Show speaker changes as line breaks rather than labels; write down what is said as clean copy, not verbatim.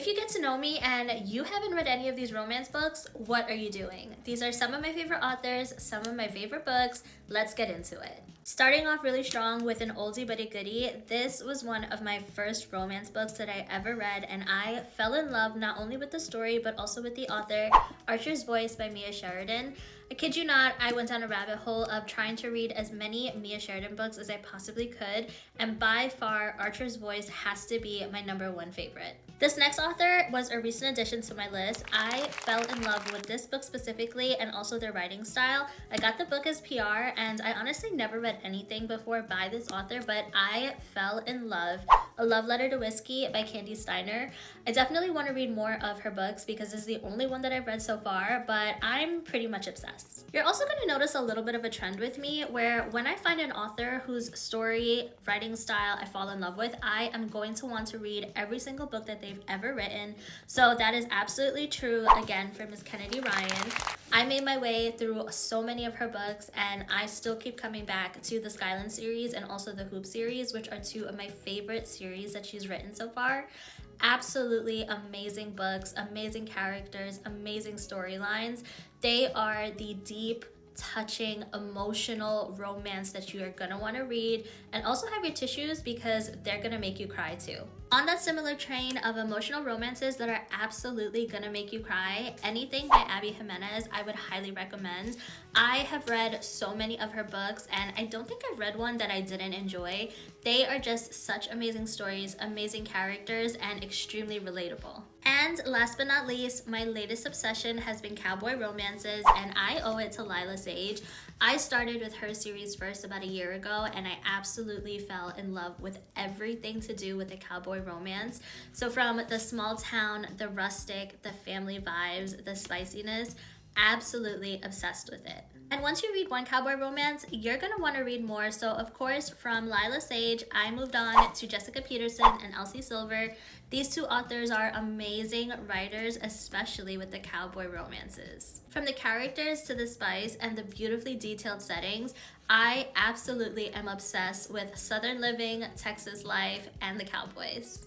If you get to know me and you haven't read any of these romance books, what are you doing? These are some of my favorite authors, some of my favorite books. Let's get into it. Starting off really strong with an oldie but a goodie, this was one of my first romance books that I ever read, and I fell in love not only with the story but also with the author, Archer's Voice by Mia Sheridan. I kid you not, I went down a rabbit hole of trying to read as many Mia Sheridan books as I possibly could, and by far, Archer's Voice has to be my #1 favorite. This next author was a recent addition to my list. I fell in love with this book specifically and also their writing style. I got the book as PR, and I honestly never read anything before by this author, but I fell in love. A Love Letter to Whiskey by Candy Steiner. I definitely want to read more of her books because it's the only one that I've read so far, but I'm pretty much obsessed. You're also going to notice a little bit of a trend with me where when I find an author whose story, writing style I fall in love with, I am going to want to read every single book that they've ever written. So that is absolutely true again for Miss Kennedy Ryan. I made my way through so many of her books, and I still keep coming back to the Skyland series and also the Hoop series, which are two of my favorite series that she's written so far. Absolutely amazing books, amazing characters, amazing storylines. They are the deep, touching, emotional romance that you are gonna want to read, and also have your tissues because they're gonna make you cry too. On that similar train of emotional romances that are absolutely gonna make you cry, anything by Abby Jimenez I would highly recommend. I have read so many of her books, and I don't think I've read one that I didn't enjoy. They are just such amazing stories, amazing characters, and extremely relatable. And last but not least, my latest obsession has been cowboy romances, and I owe it to Lila Sage. I started with her series first about a year ago, and I absolutely fell in love with everything to do with a cowboy romance. So from the small town, the rustic, the family vibes, the spiciness, absolutely obsessed with it. And once you read one cowboy romance, you're gonna want to read more. So of course, from Lila Sage, I moved on to Jessica Peterson and Elsie Silver. These two authors are amazing writers, especially with the cowboy romances. From the characters to the spice and the beautifully detailed settings, I absolutely am obsessed with Southern living, Texas life, and the cowboys.